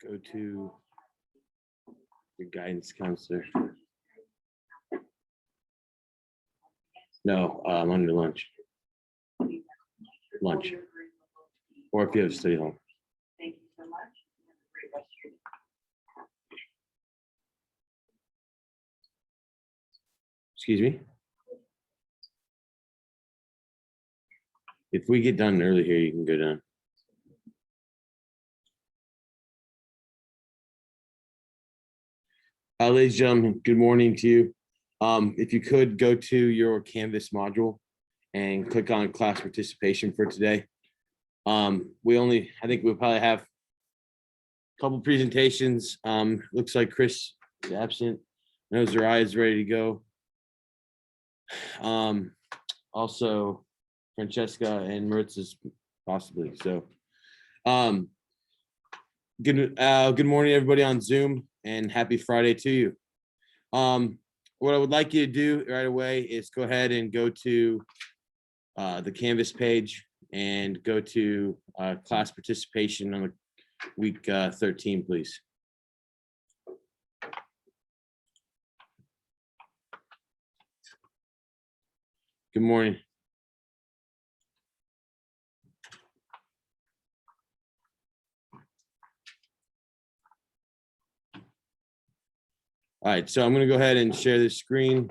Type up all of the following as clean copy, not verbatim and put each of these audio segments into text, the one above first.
Go to your guidance counselor. No, under lunch. Lunch. Or if you have to stay home. Thank you so much. Have a great rest of your day. Excuse me? If we get done early here, you can go down. Ladies and gentlemen, good morning to you. If you could go to your Canvas module and click on class participation for today. I think we'll probably have a couple presentations. Looks like Chris is absent. I know Zariah is ready to go. Also Francesca and Maritz's possibly. So good morning, everybody on Zoom, and happy Friday to you. What I would like you to do right away is go ahead and go to the Canvas page and go to class participation on the week 13, please. Good morning. All right, so I'm going to go ahead and share this screen.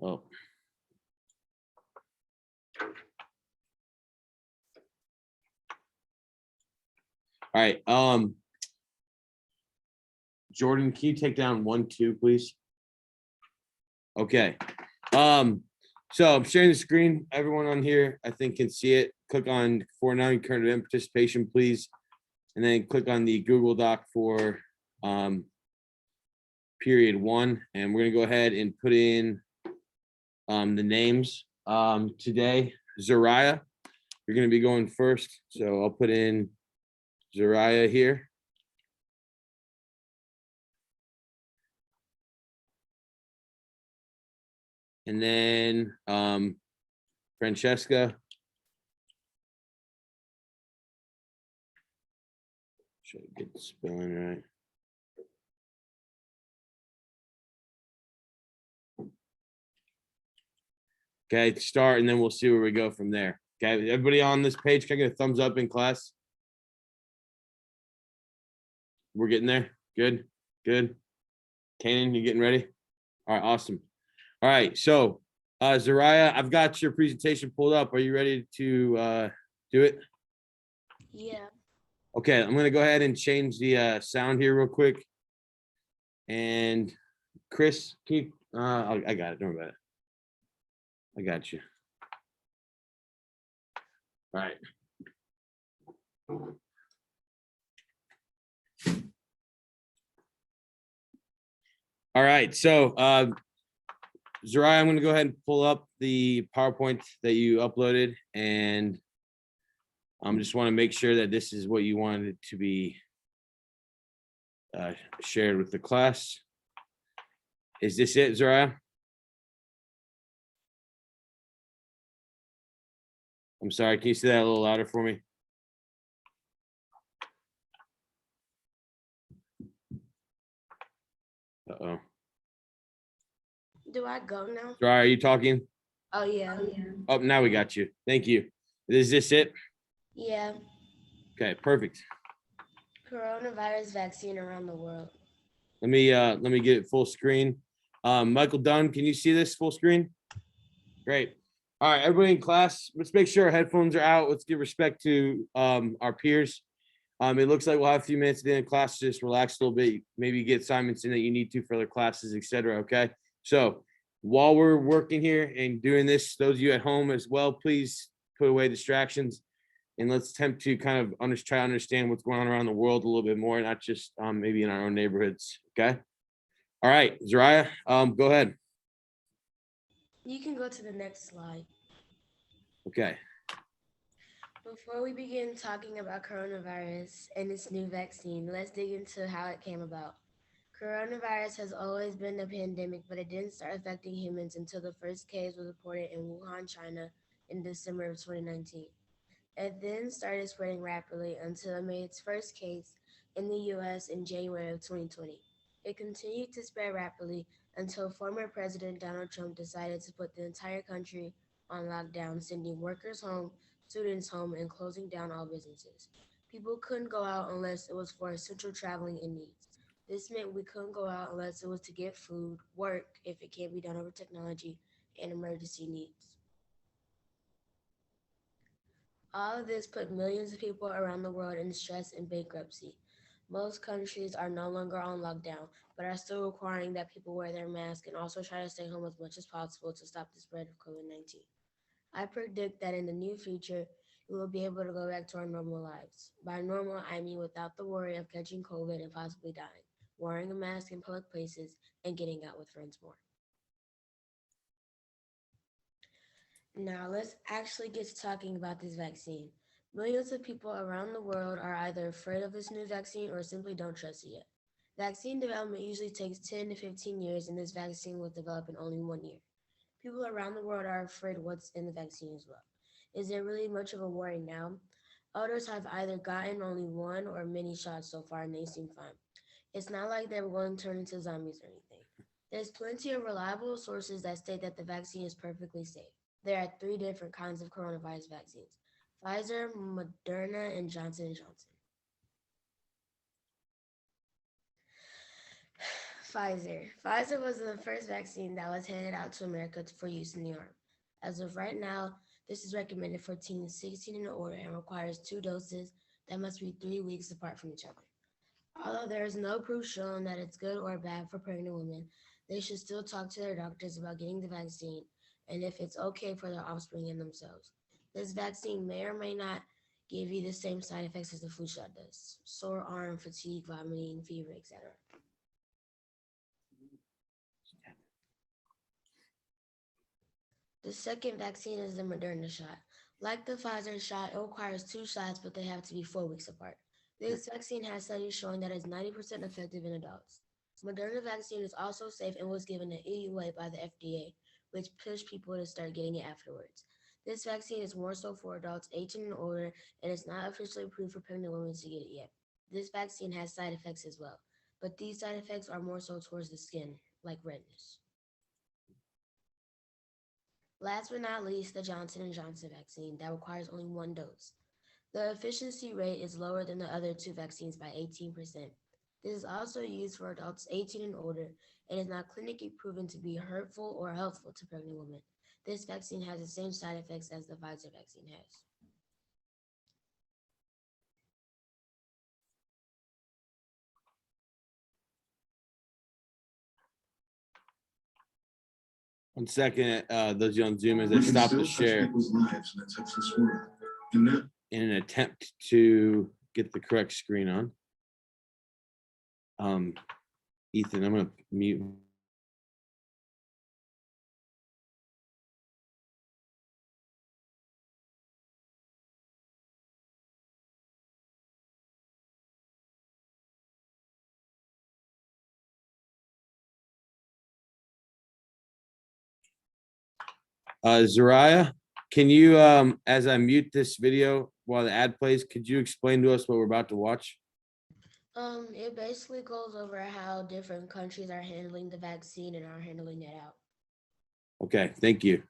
Oh. All right. Jordan, can you take down 1, 2, please? Okay. So I'm sharing the screen. Everyone on here, I think, can see it. Click on 49 current event participation, please. And then click on the Google Doc for period 1. And we're going to go ahead and put in the names. Today, Zariah, you're going to be going first. So I'll put in Zariah here. And then Francesca. Should I get the spelling right? Okay, start, and then we'll see where we go from there. Okay, everybody on this page, can I get a thumbs up in class? We're getting there. Good, good. Kanan, you getting ready? All right, awesome. All right, so Zariah, I've got your presentation pulled up. Are you ready to do it? Yeah. Okay, I'm gonna go ahead and change the sound here real quick. And Chris, can you, I got it, don't worry about it. I got you. All right. All right, so Zariah, I'm going to go ahead and pull up the PowerPoint that you uploaded, and just want to make sure that this is what you wanted to be shared with the class. Is this it, Zariah? I'm sorry, can you say that a little louder for me? Uh-oh. Do I go now? Zariah, are you talking? Oh, yeah. Oh, now we got you. Thank you. Is this it? Yeah. Okay, perfect. Coronavirus vaccine around the world. Let me get it full screen. Michael Dunn, can you see this full screen? Great. All right, everybody in class, let's make sure our headphones are out. Let's give respect to our peers. It looks like we'll have a few minutes at the end of class to just relax a little bit, maybe get assignments in that you need to for other classes, etc. Okay. So while we're working here and doing this, those of you at home as well, please put away distractions and let's attempt to kind of try to understand what's going on around the world a little bit more, not just maybe in our own neighborhoods. Okay. All right, Zariah, go ahead. You can go to the next slide. Okay. Before we begin talking about coronavirus and its new vaccine, let's dig into how it came about. Coronavirus has always been a pandemic, but it didn't start affecting humans until the first case was reported in Wuhan, China in December of 2019. It then started spreading rapidly until it made its first case in the US in January of 2020. It continued to spread rapidly until former President Donald Trump decided to put the entire country on lockdown, sending workers home, students home, and closing down all businesses. People couldn't go out unless it was for essential traveling and needs. This meant we couldn't go out unless it was to get food, work if it can't be done over technology, and emergency needs. All of this put millions of people around the world in stress and bankruptcy. Most countries are no longer on lockdown, but are still requiring that people wear their mask and also try to stay home as much as possible to stop the spread of COVID-19. I predict that in the near future, we will be able to go back to our normal lives. By normal, I mean without the worry of catching COVID and possibly dying, wearing a mask in public places, and getting out with friends more. Now, let's actually get to talking about this vaccine. Millions of people around the world are either afraid of this new vaccine or simply don't trust it yet. Vaccine development usually takes 10 to 15 years, and this vaccine was developed in only 1 year. People around the world are afraid what's in the vaccine as well. Is there really much of a worry now? Others have either gotten only one or many shots so far, and they seem fine. It's not like they were going to turn into zombies or anything. There's plenty of reliable sources that state that the vaccine is perfectly safe. There are 3 different kinds of coronavirus vaccines: Pfizer, Moderna, and Johnson & Johnson. Pfizer. Pfizer was the first vaccine that was handed out to America for use in the army. As of right now, this is recommended for teens 16 and older and requires 2 doses that must be 3 weeks apart from each other. Although there is no proof showing that it's good or bad for pregnant women, they should still talk to their doctors about getting the vaccine and if it's okay for their offspring and themselves. This vaccine may or may not give you the same side effects as the flu shot does: sore arm, fatigue, vomiting, fever, etc. The second vaccine is the Moderna shot. Like the Pfizer shot, it requires 2 shots, but they have to be 4 weeks apart. This vaccine has studies showing that it's 90% effective in adults. Moderna vaccine is also safe and was given an EUA by the FDA, which pushed people to start getting it afterwards. This vaccine is more so for adults 18 and older, and it's not officially approved for pregnant women to get it yet. This vaccine has side effects as well, but these side effects are more so towards the skin, like redness. Last but not least, the Johnson & Johnson vaccine that requires only 1 dose. The efficiency rate is lower than the other 2 vaccines by 18%. This is also used for adults 18 and older and is not clinically proven to be hurtful or helpful to pregnant women. This vaccine has the same side effects as the Pfizer vaccine has. One second, those on Zoom as I stop the share in an attempt to get the correct screen on. Ethan, I'm gonna mute. Zariah, can you, as I mute this video while the ad plays, could you explain to us what we're about to watch? It basically goes over how different countries are handling the vaccine and are handling it out. Okay, thank you.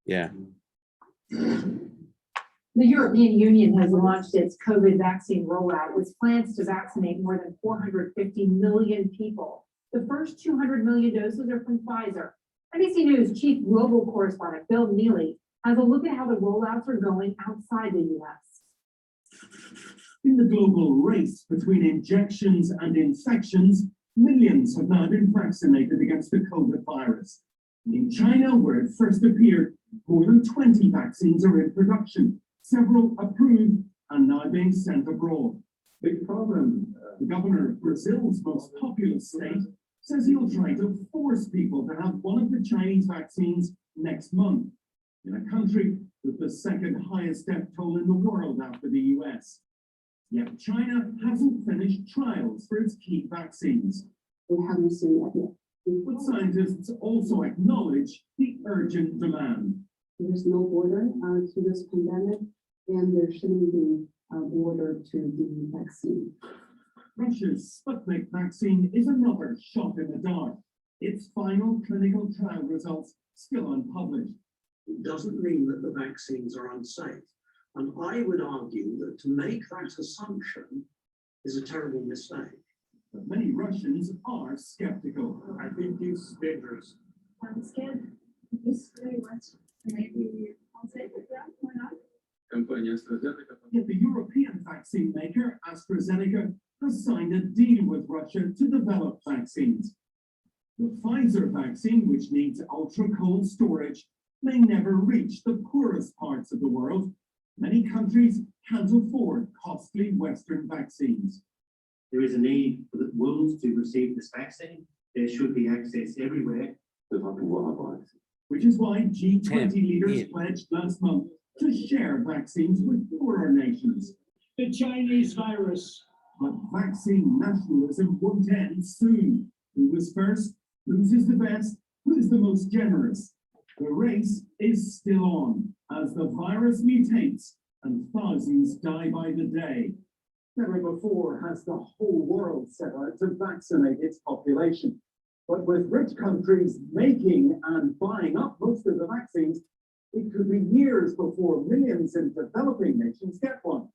Yeah. The European Union has launched its COVID vaccine rollout with plans to vaccinate more than 450 million people. The first 200 million doses are from Pfizer. NBC News chief global correspondent Bill Neely has a look at how the rollouts are going outside the U.S. In the global race between injections and infections, millions have now been vaccinated against the COVID virus. And in China, where it first appeared, more than 20 vaccines are in production, several approved and now being sent abroad. Big problem. The governor of Brazil's most populous state says he'll try to force people to have one of the Chinese vaccines next month, in a country with the second highest death toll in the world after the US. Yet China hasn't finished trials for its key vaccines. We haven't seen that yet. But scientists also acknowledge the urgent demand. There's no border to this pandemic, and there shouldn't be a border to the vaccine. Russia's Sputnik vaccine is another shot in the dark. Its final clinical trial results still unpublished. It doesn't mean that the vaccines are unsafe. And I would argue that to make that assumption is a terrible mistake. But many Russians are skeptical. I think it's dangerous. I'm scared. This very much. Maybe I'll say it, yeah, why not? Yet the European vaccine maker AstraZeneca has signed a deal with Russia to develop vaccines. The Pfizer vaccine, which needs ultra-cold storage, may never reach the poorest parts of the world. Many countries can't afford costly Western vaccines. There is a need for the world to receive this vaccine. There should be access everywhere. Which is why G20 leaders Ian. pledged last month to share vaccines with poorer nations. The Chinese virus. But vaccine nationalism won't end soon. Who was first? Whose is the best? Who is the most generous? The race is still on as the virus mutates and thousands die by the day. Never before has the whole world set out to vaccinate its population. But with rich countries making and buying up most of the vaccines, it could be years before millions in developing nations get one.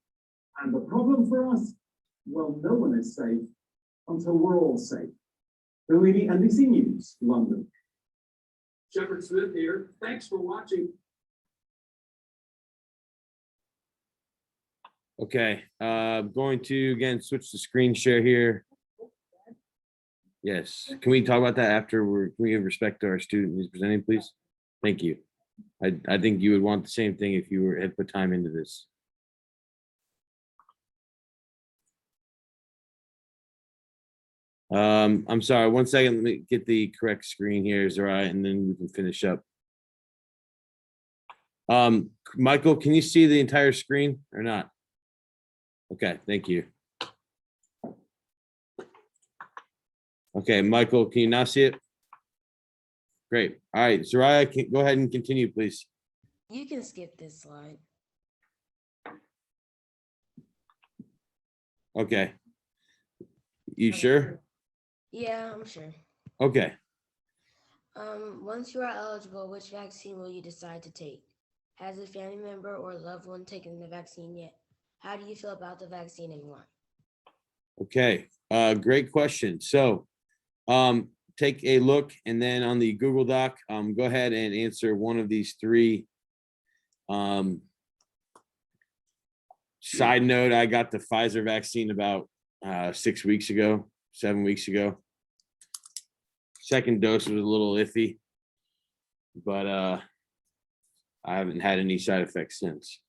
And the problem for us? Well, no one is safe until we're all safe. Bill Eadie, NBC News, London. Shepard Smith here. Thanks for watching. Okay, going to again switch the screen share here. Yes, can we talk about that after can we give respect to our student who's presenting, please? Thank you. I think you would want the same thing if you had put time into this. I'm sorry, 1 second, let me get the correct screen here, is all right, and then we can finish up. Michael, can you see the entire screen or not? Okay, thank you. Okay, Michael, can you now see it? Great. All right, Soraya, go ahead and continue, please. You can skip this slide. Okay. You sure? Yeah, I'm sure. Okay. Once you are eligible, which vaccine will you decide to take? Has a family member or loved one taken the vaccine yet? How do you feel about the vaccine and why? Okay, great question. So, take a look and then on the Google Doc, go ahead and answer one of these three. Side note, I got the Pfizer vaccine about 6 weeks ago, 7 weeks ago. Second dose was a little iffy, but I haven't had any side effects since.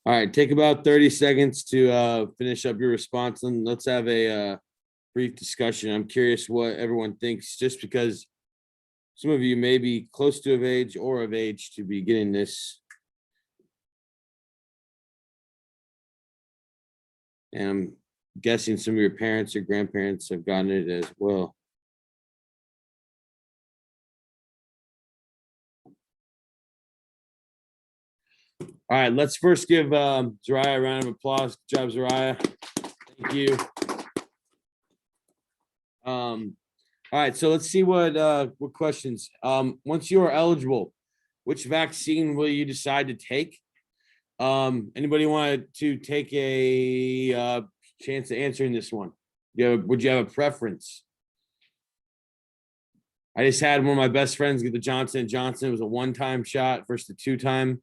All right, take about 30 seconds to finish up your response and let's have a brief discussion. I'm curious what everyone thinks, just because some of you may be close to of age or of age to be getting this. And I'm guessing some of your parents or grandparents have gotten it as well. All right, let's first give Zariah a round of applause. Good job, Zariah. Thank you. All right, so let's see what questions. Once you are eligible, which vaccine will you decide to take? Anybody want to take a chance of answering this one? Would you have a preference? I just had one of my best friends get the Johnson & Johnson. It was a one-time shot versus the two-time.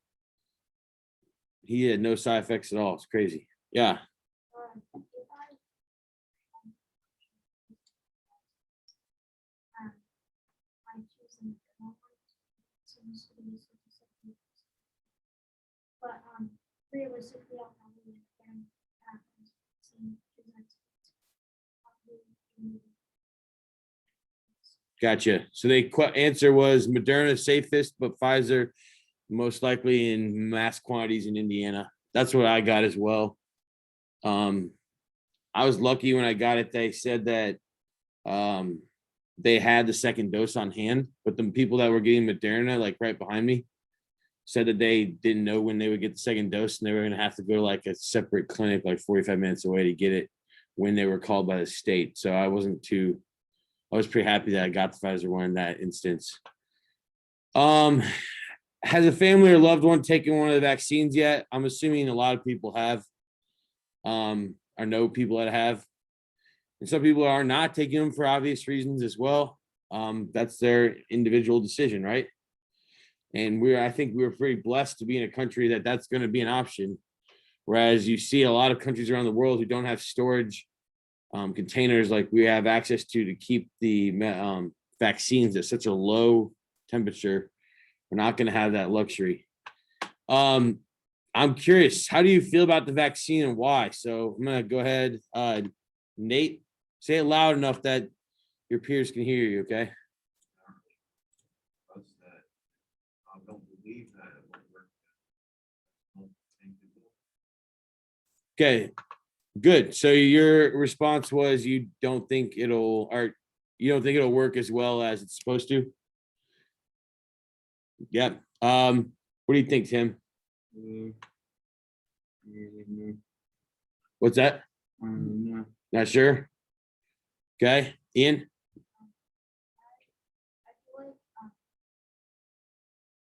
He had no side effects at all. It's crazy. Yeah. But realistically, I'll probably again Gotcha. So the answer was Moderna safest, but Pfizer most likely in mass quantities in Indiana. That's what I got as well. I was lucky when I got it. They said that they had the second dose on hand, but the people that were getting Moderna, like right behind me, said that they didn't know when they would get the second dose and they were going to have to go to like a separate clinic, like 45 minutes away to get it when they were called by the state. So I was pretty happy that I got the Pfizer one in that instance. Has a family or loved one taken one of the vaccines yet? I'm assuming a lot of people have. I know people that have. And some people are not taking them for obvious reasons as well. That's their individual decision, right? And I think we're pretty blessed to be in a country that's going to be an option. Whereas you see a lot of countries around the world who don't have storage containers like we have access to keep the vaccines at such a low temperature. We're not going to have that luxury. I'm curious, how do you feel about the vaccine and why? So I'm going to go ahead. Nate, say it loud enough that your peers can hear you, okay? I don't believe that it will work. Okay, good. So your response was you don't think it'll work as well as it's supposed to? Yep. What do you think, Tim? What's that? Not sure. Okay, Ian. I feel like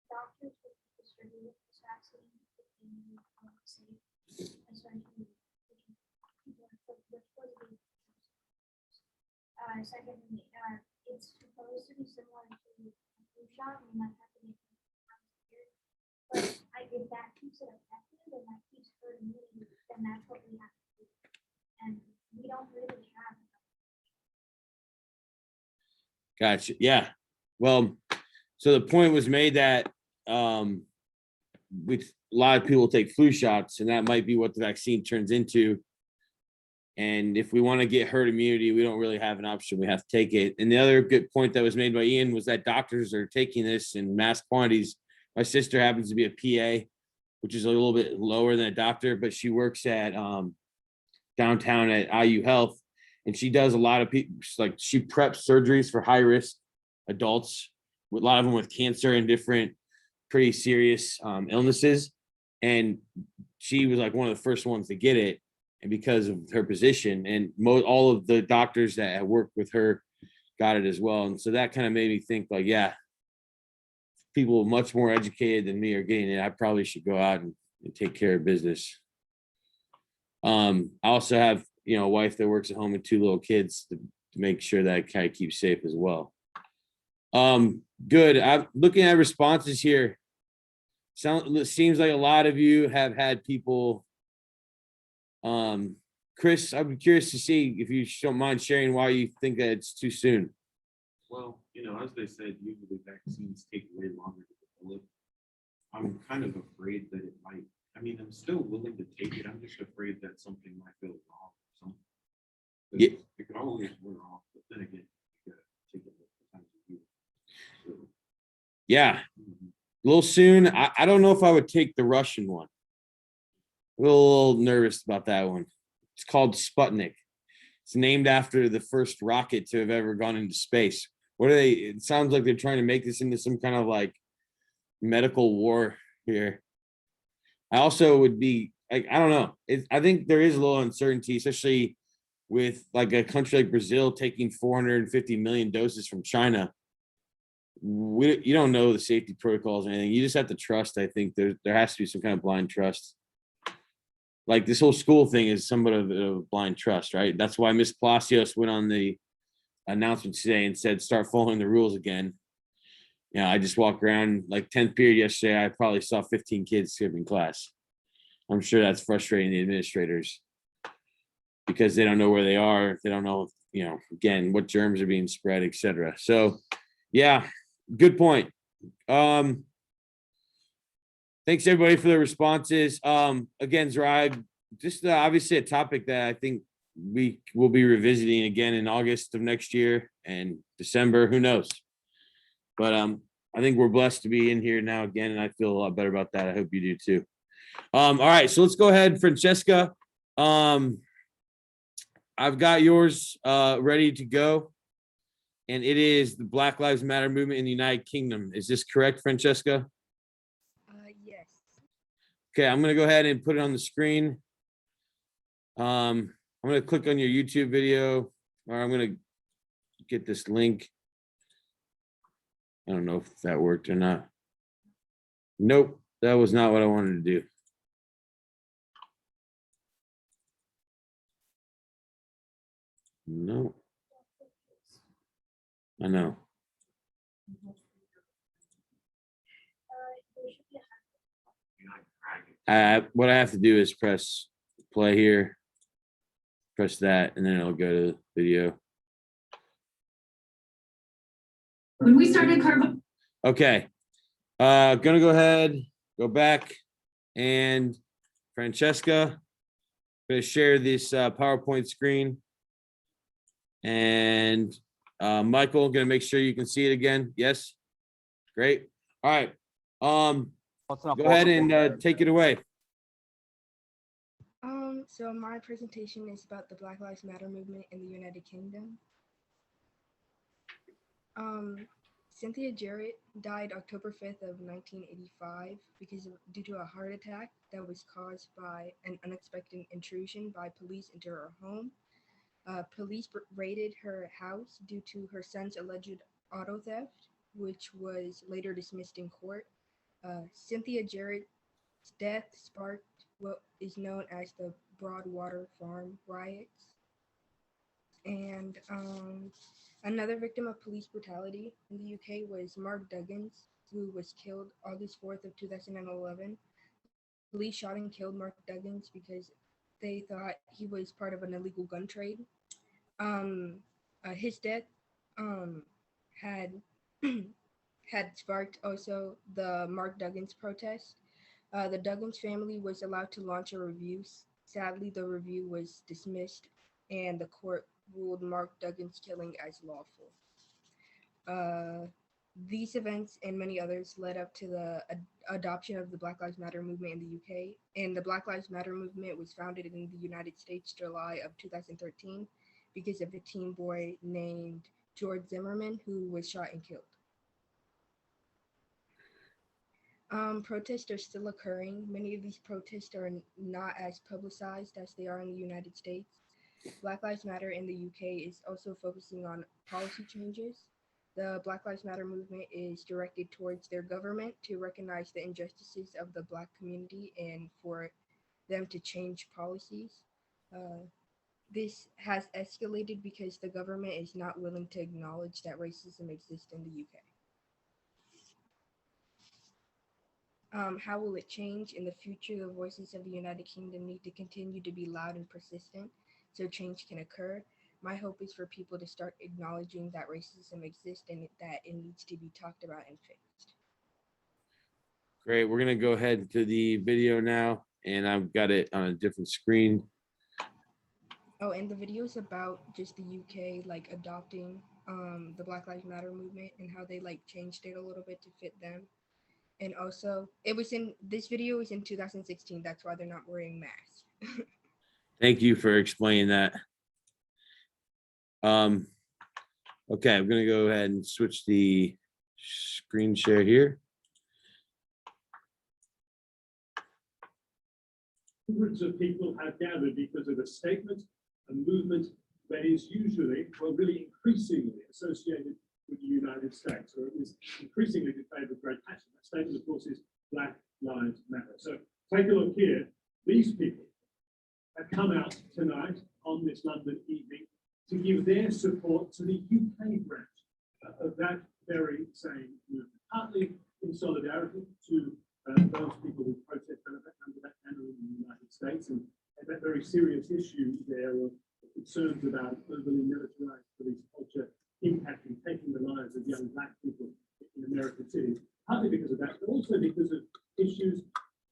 doctors would distribute this vaccine if they knew how it's safe, especially people which was the secondly, it's supposed to be similar to a flu shot. We might have to make it here, but if that keeps it effective and that keeps herd immunity, then that's what we have to do. And we don't really have. Gotcha. Yeah. Well, so the point was made that with a lot of people take flu shots, and that might be what the vaccine turns into. And if we want to get herd immunity, we don't really have an option. We have to take it. And the other good point that was made by Ian was that doctors are taking this in mass quantities. My sister happens to be a PA, which is a little bit lower than a doctor, but she works at downtown at IU Health. And she does a lot of people, like she preps surgeries for high risk adults, with a lot of them with cancer and different pretty serious illnesses. And she was like one of the first ones to get it. And because of her position, and all of the doctors that have worked with her got it as well. And so that kind of made me think like, yeah, people much more educated than me are getting it. I probably should go out and take care of business. I also have, a wife that works at home with 2 little kids to make sure that I kind of keep safe as well. Good. I'm looking at responses here. Seems like a lot of you have had people. Chris, I'd be curious to see if you don't mind sharing why you think that it's too soon. Well, as they said, usually vaccines take way longer to develop. I'm kind of afraid that it might. I'm still willing to take it. I'm just afraid that something might go wrong. Yeah. It could always wear off, but then again, you gotta take it at the time of year. So Yeah, a little soon. I don't know if I would take the Russian one. A little nervous about that one. It's called Sputnik. It's named after the first rocket to have ever gone into space. What are they? It sounds like they're trying to make this into some kind of like medical war here. I also would be like, I don't know. I think there is a little uncertainty, especially with like a country like Brazil taking 450 million doses from China. You don't know the safety protocols or anything. You just have to trust. I think there has to be some kind of blind trust. Like this whole school thing is somewhat of a blind trust, right? That's why Miss Palacios went on the announcement today and said, start following the rules again. Yeah, I just walked around like 10th period yesterday. I probably saw 15 kids skipping class. I'm sure that's frustrating the administrators because they don't know where they are. They don't know, again, what germs are being spread, et cetera. So, yeah, good point. Thanks everybody for the responses. Again, Zerag, just obviously a topic that I think we will be revisiting again in August of next year and December, who knows? But I think we're blessed to be in here now again, and I feel a lot better about that. I hope you do too. All right, so let's go ahead, Francesca. I've got yours ready to go, and it is the Black Lives Matter movement in the United Kingdom. Is this correct, Francesca? Yes. Okay, I'm gonna go ahead and put it on the screen. I'm gonna click on your YouTube video, or I'm gonna get this link. I don't know if that worked or not. Nope, that was not what I wanted to do. No. I know. There should be a What I have to do is press play here, press that, and then it'll go to the video. When we started Carvo. Okay. Gonna go ahead, go back, and Francesca, gonna share this PowerPoint screen. And Michael, gonna make sure you can see it again. Yes? Great. All right. Go ahead and take it away. So my presentation is about the Black Lives Matter movement in the United Kingdom. Cynthia Jarrett died October 5th of 1985 due to a heart attack that was caused by an unexpected intrusion by police into her home. Police raided her house due to her son's alleged auto theft, which was later dismissed in court. Cynthia Jarrett's death sparked what is known as the Broadwater Farm riots. And another victim of police brutality in the UK was Mark Duggins, who was killed August 4th of 2011. Police shot and killed Mark Duggins because they thought he was part of an illegal gun trade. His death had had sparked also the Mark Duggins protest. The Duggins family was allowed to launch a review. Sadly, the review was dismissed, and the court ruled Mark Duggins' killing as lawful. These events and many others led up to the adoption of the Black Lives Matter movement in the UK, and the Black Lives Matter movement was founded in the United States July of 2013 because of a teen boy named George Zimmerman who was shot and killed. Protests are still occurring. Many of these protests are not as publicized as they are in the United States. Black Lives Matter in the UK is also focusing on policy changes. The Black Lives Matter movement is directed towards their government to recognize the injustices of the Black community and for them to change policies. This has escalated because the government is not willing to acknowledge that racism exists in the UK. How will it change? In the future, the voices of the United Kingdom need to continue to be loud and persistent so change can occur. My hope is for people to start acknowledging that racism exists and that it needs to be talked about and fixed. Great. We're going to go ahead to the video now, and I've got it on a different screen. Oh, and the video is about just the UK, like adopting the Black Lives Matter movement and how they like changed it a little bit to fit them. And also, it was in this video was in 2016. That's why they're not wearing masks. Thank you for explaining that. Okay, I'm gonna go ahead and switch the screen share here. Hundreds of people have gathered because of a statement, a movement that is usually, well, really increasingly associated with the United States, or at least increasingly in favor of Great Passion. That statement, of course, is Black Lives Matter. So take a look here. These people have come out tonight on this London evening to give their support to the UK branch of that very same movement, partly in solidarity to those people who protest under that banner in the United States, and that very serious issue there of concerns about overly militarized police culture impacting, taking the lives of young Black people in American cities, partly because of that, but also because of issues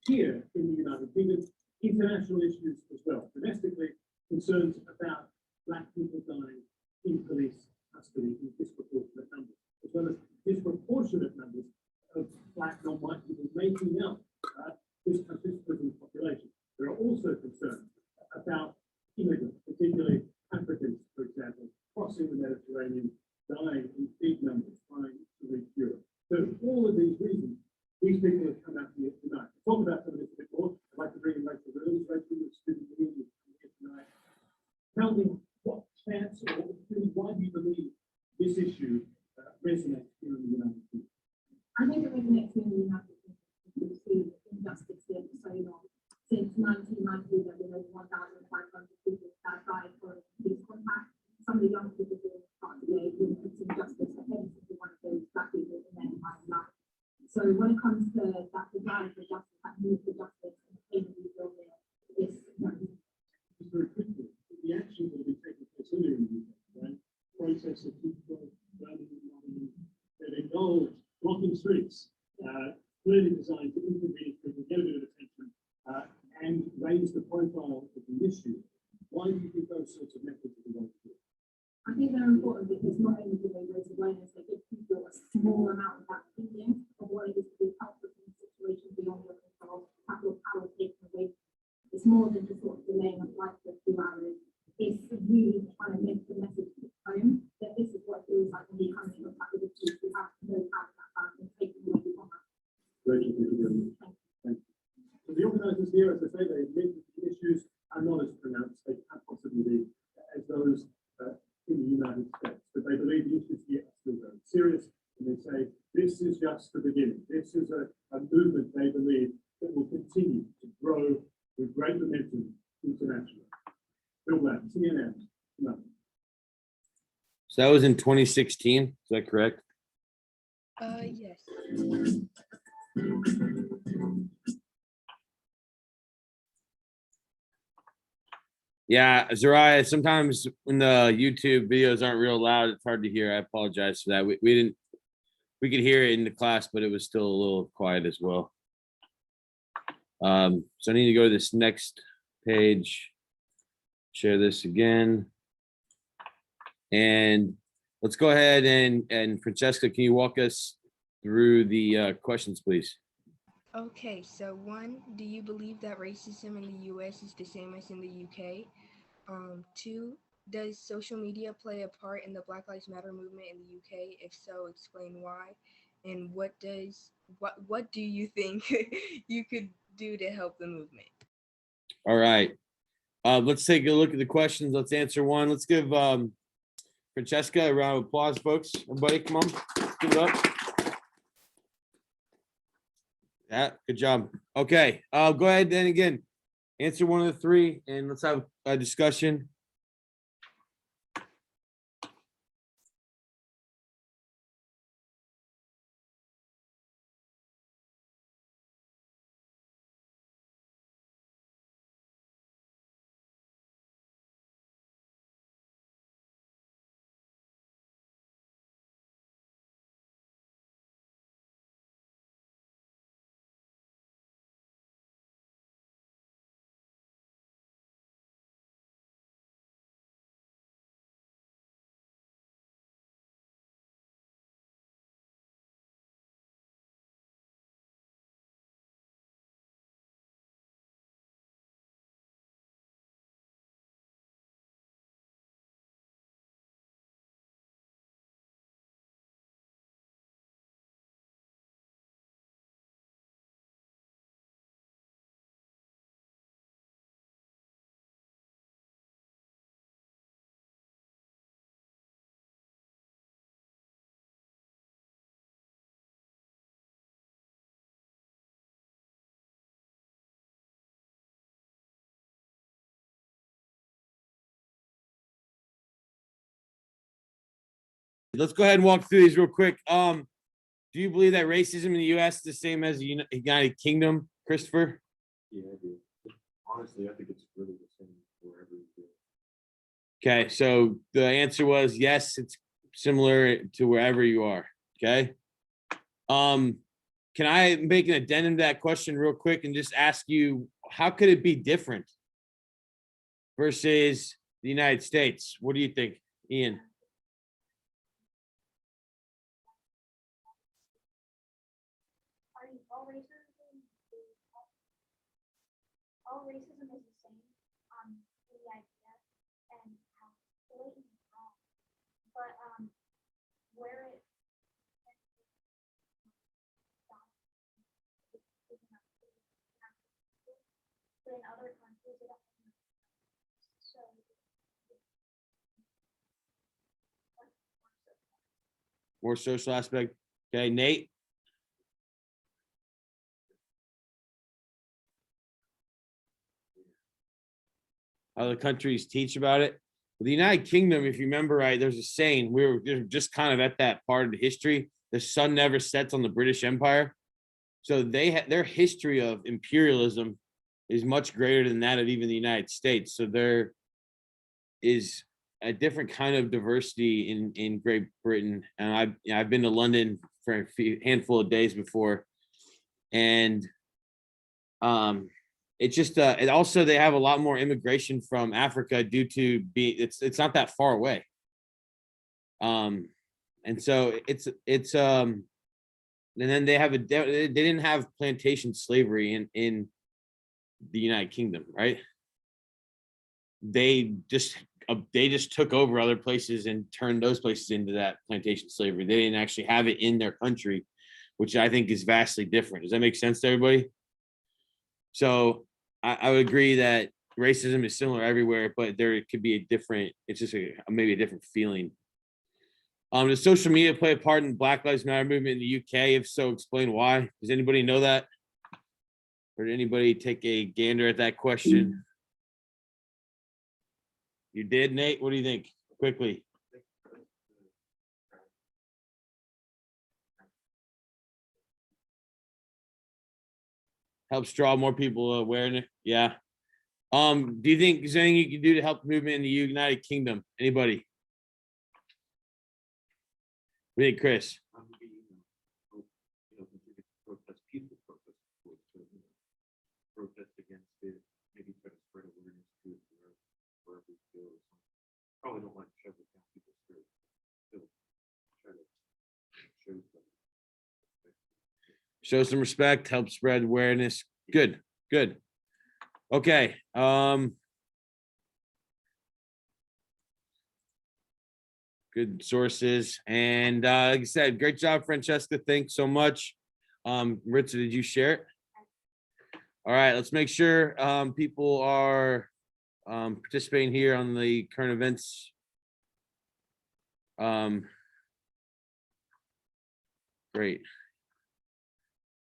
here in the United Kingdom, international issues as well. Domestically, concerns about Black people dying in police custody in disproportionate numbers, as well as disproportionate numbers of Black non-white people making up this prison population. There are also concerns about immigrants, particularly Africans, for example, crossing the Mediterranean, dying in big numbers, trying to reach Europe. So all of these reasons, these people have come out here tonight. To talk about some of this a bit more, I'd like to bring in Rachel Williams. Rachel, you're a student here tonight. Tell me what chance, or really why do you believe this issue resonates here in the United States? I think it resonates in the United Kingdom. We've seen injustice here for so long. Since 1990, there were over 1,500 people that died for police contact. Some of the young people who are today witnessing justice for every single one of those Black people in their entire life. So when it comes to that desire for justice, that need for justice, and the pain that we feel there, it's Just very quickly, the actions that have been taking place earlier in the UK, right? Protests of people that involved blocking streets, clearly designed to inconvenience people, get a bit of attention, and raise the profile of the issue. Why do you think those sorts of methods are the way to do it? I think they're important because not only do they raise awareness, they give people a small amount of that opinion of what it is to be helpless in a situation beyond your control, have your power taken away. It's more than just sort of delaying a flight for a few hours. It's really trying to make the message home that this is what it feels like when you come into contact with the police. You have no power that power and take it away from us. Rachel, thank you very much. Thank you. So the organisers here, as I say, they admit that the issues are not as pronounced, they can't possibly be, as those in the United States, but they believe the issues here are still very serious, and they say this is just the beginning. This is a movement they believe that will continue to grow with great momentum internationally. Bill Black, CNN, London. So that was in 2016. Is that correct? Yes. Yeah, Zariah, sometimes when the YouTube videos aren't real loud, it's hard to hear. I apologize for that. We didn't, we could hear it in the class, but it was still a little quiet as well. So I need to go to this next page, share this again. And let's go ahead and Francesca, can you walk us through the questions, please? Okay, so one, do you believe that racism in the US is the same as in the UK? Two, does social media play a part in the Black Lives Matter movement in the UK? If so, explain why. And what do you think you could do to help the movement? All right. Let's take a look at the questions. Let's answer one. Let's give Francesca a round of applause, folks. Everybody, come on. Let's give it up. Yeah, good job. Okay, go ahead then again. Answer one of the three and let's have a discussion. let's go ahead and walk through these real quick. Do you believe that racism in the US is the same as the United Kingdom, Christopher? Yeah, I do. Honestly, I think it's really the same wherever you go. Okay, so the answer was yes, it's similar to wherever you are. Okay. Can I make an addendum to that question real quick and just ask you, how could it be different versus the United States? What do you think, Ian? Are you all racism is the same, in the idea and how blatant it's wrong. But, where it. But in other countries, it don't. So. More social aspect. Okay, Nate. Other countries teach about it. The United Kingdom, if you remember right, there's a saying, we were just kind of at that part of the history. The sun never sets on the British Empire. So their history of imperialism is much greater than that of even the United States. So there is a different kind of diversity in Great Britain. And I've been to London for a handful of days before. And it's just it also, they have a lot more immigration from Africa due to it's not that far away. And so it's and then they didn't have plantation slavery in the United Kingdom, right? They just took over other places and turned those places into that plantation slavery. They didn't actually have it in their country, which I think is vastly different. Does that make sense to everybody? So I would agree that racism is similar everywhere, but there could be it's just maybe a different feeling. Does social media play a part in Black Lives Matter movement in the UK? If so, explain why. Does anybody know that? Or did anybody take a gander at that question? You did, Nate? What do you think? Quickly. Helps draw more people awareness. Yeah. Do you think there's anything you can do to help the movement in the United Kingdom? Anybody? What do you think, Chris? Protest against it, maybe try to spread awareness to it wherever we go. Probably don't want to shove it down people's throats. Still try to show them. Show some respect, help spread awareness. Good. Okay. Good sources. And like I said, great job, Francesca. Thanks so much. Maritza, did you share it? All right, let's make sure people are participating here on the current events. Great.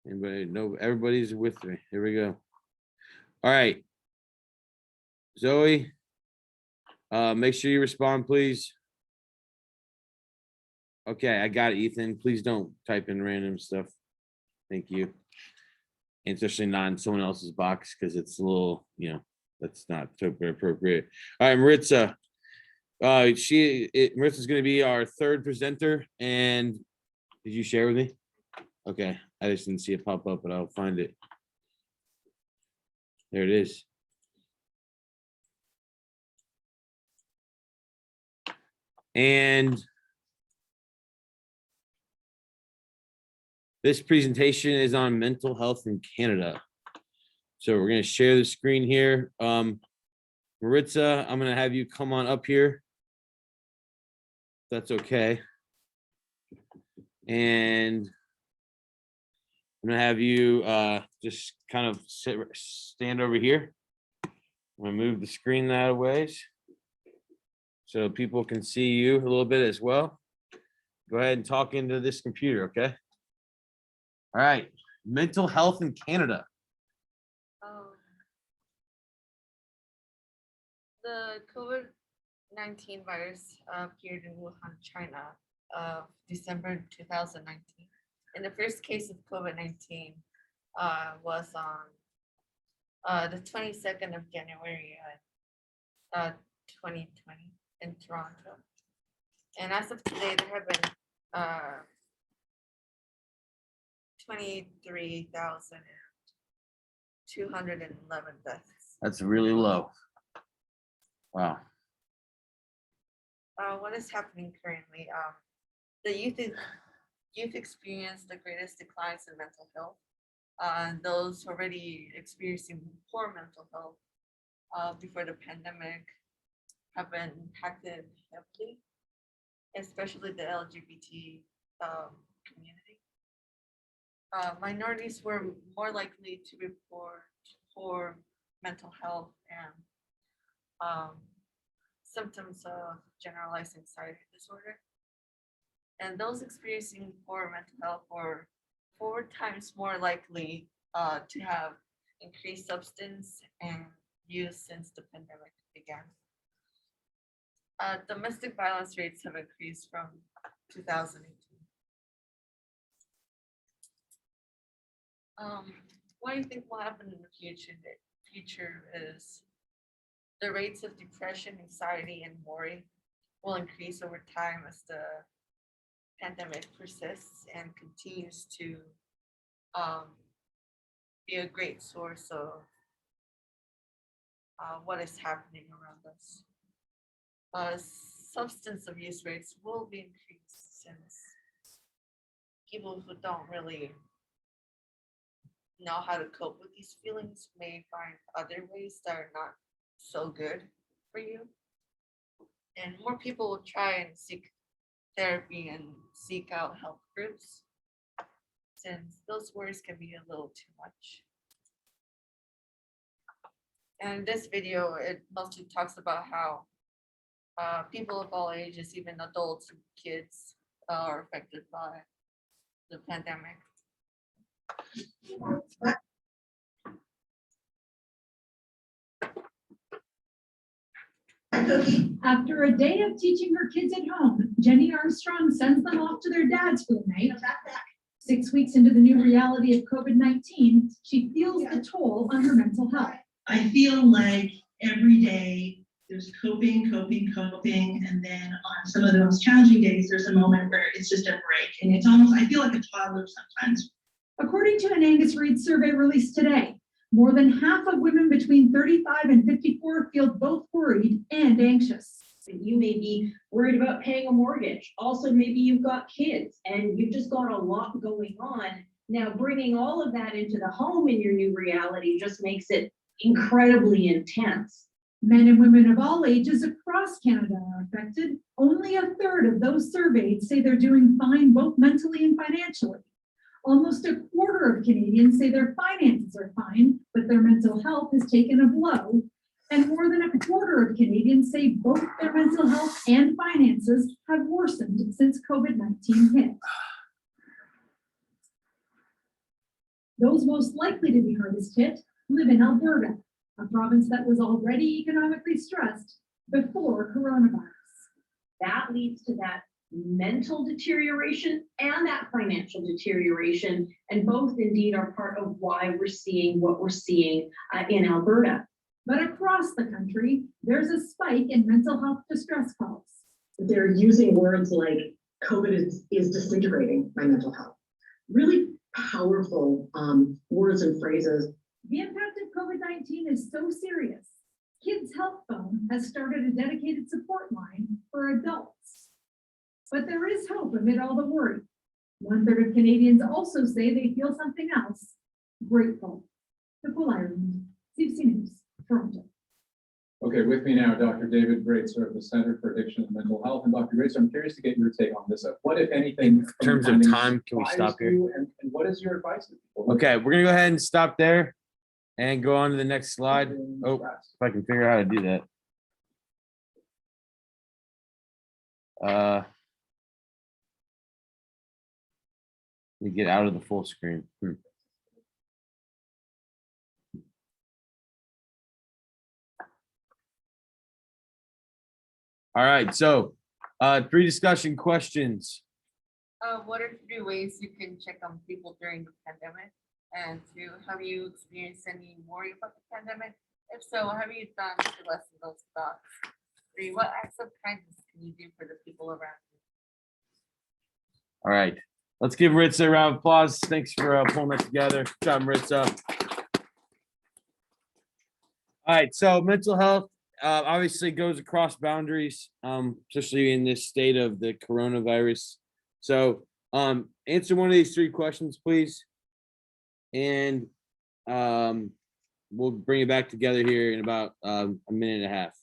Anybody know? Everybody's with me. Here we go. All right. Zoe, make sure you respond, please. Okay, I got it, Ethan. Please don't type in random stuff. Thank you. And especially not in someone else's box, because it's a little, that's not super appropriate. All right, Maritza. Maritza's going to be our third presenter. And did you share with me? Okay, I just didn't see it pop up, but I'll find it. There it is. And this presentation is on mental health in Canada. So we're going to share the screen here. Maritza, I'm going to have you come on up here. That's okay. And I'm going to have you just kind of stand over here. I'm going to move the screen that way so people can see you a little bit as well. Go ahead and talk into this computer, okay? All right, mental health in Canada. The COVID-19 virus appeared in Wuhan, China of December 2019. And the first case of COVID-19 was on the 22nd of January 2020 in Toronto. And as of today, there have been 23,211 deaths. That's really low. Wow. What is happening currently? The youth experience the greatest declines in mental health. Those already experiencing poor mental health before the pandemic have been impacted heavily, especially the LGBT community. Minorities were more likely to report poor mental health and symptoms of generalized anxiety disorder. And those experiencing poor mental health were 4 times more likely to have increased substance and use since the pandemic began. Domestic violence rates have increased from 2018. What do you think will happen in the future? The future is the rates of depression, anxiety, and worry will increase over time as the pandemic persists and continues to be a great source of what is happening around us. Substance abuse rates will be increased since people who don't really know how to cope with these feelings may find other ways that are not so good for you. And more people will try and seek therapy and seek out help groups, since those words can be a little too much. And this video, it mostly talks about how people of all ages, even adults and kids, are affected by the pandemic. After a day of teaching her kids at home, Jenny Armstrong sends them off to their dads for the night. 6 weeks into the new reality of COVID-19, she feels the toll on her mental health. I feel like every day there's coping, and then on some of the most challenging days, there's a moment where it's just a break, and it's almost, I feel like a toddler sometimes. According to an Angus Reid survey released today, more than half of women between 35 and 54 feel both worried and anxious. You may be worried about paying a mortgage. Also, maybe you've got kids and you've just got a lot going on. Now, bringing all of that into the home in your new reality just makes it incredibly intense. Men and women of all ages across Canada are affected. Only a third of those surveyed say they're doing fine both mentally and financially. Almost a quarter of Canadians say their finances are fine, but their mental health has taken a blow. And more than a quarter of Canadians say both their mental health and finances have worsened since COVID-19 hit. Those most likely to be hardest hit live in Alberta, a province that was already economically stressed before coronavirus. That leads to that mental deterioration and that financial deterioration, and both indeed are part of why we're seeing what we're seeing in Alberta. But across the country, there's a spike in mental health distress calls. They're using words like COVID is disintegrating my mental health. Really powerful words and phrases. The impact of COVID-19 is so serious. Kids Health Phone has started a dedicated support line for adults. But there is hope amid all the worry. 1/3 of Canadians also say they feel something else, grateful. Nicole Ireland, CBC News, Toronto. Okay, with me now, Dr. David Breitzer of the Center for Addiction and Mental Health. And Dr. Breitzer, I'm curious to get your take on this. What, if anything, In terms of time, can we stop here? And what is your advice to people? Okay, we're gonna go ahead and stop there and go on to the next slide. Oh, if I can figure out how to do that. Let me get out of the full screen. All right, so 3 discussion questions. What are 3 ways you can check on people during the pandemic? And 2, have you experienced any worry about the pandemic? If so, what have you done to lessen those thoughts? 3, what acts of kindness can you do for the people around you? All right, let's give Ritza a round of applause. Thanks for pulling that together. Good job, Ritza. All right, so mental health obviously goes across boundaries, especially in this state of the coronavirus. So answer one of these 3 questions, please. And we'll bring it back together here in about a minute and a half.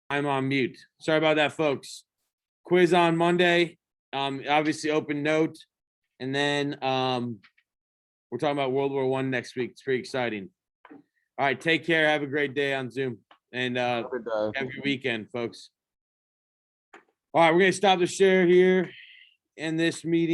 I'm on mute. Sorry about that, folks. Quiz on Monday. Obviously open note. And then we're talking about World War I next week. It's pretty exciting. All right, take care. Have a great day on Zoom. And have a good weekend, folks. All right, we're gonna stop the share here in this meeting.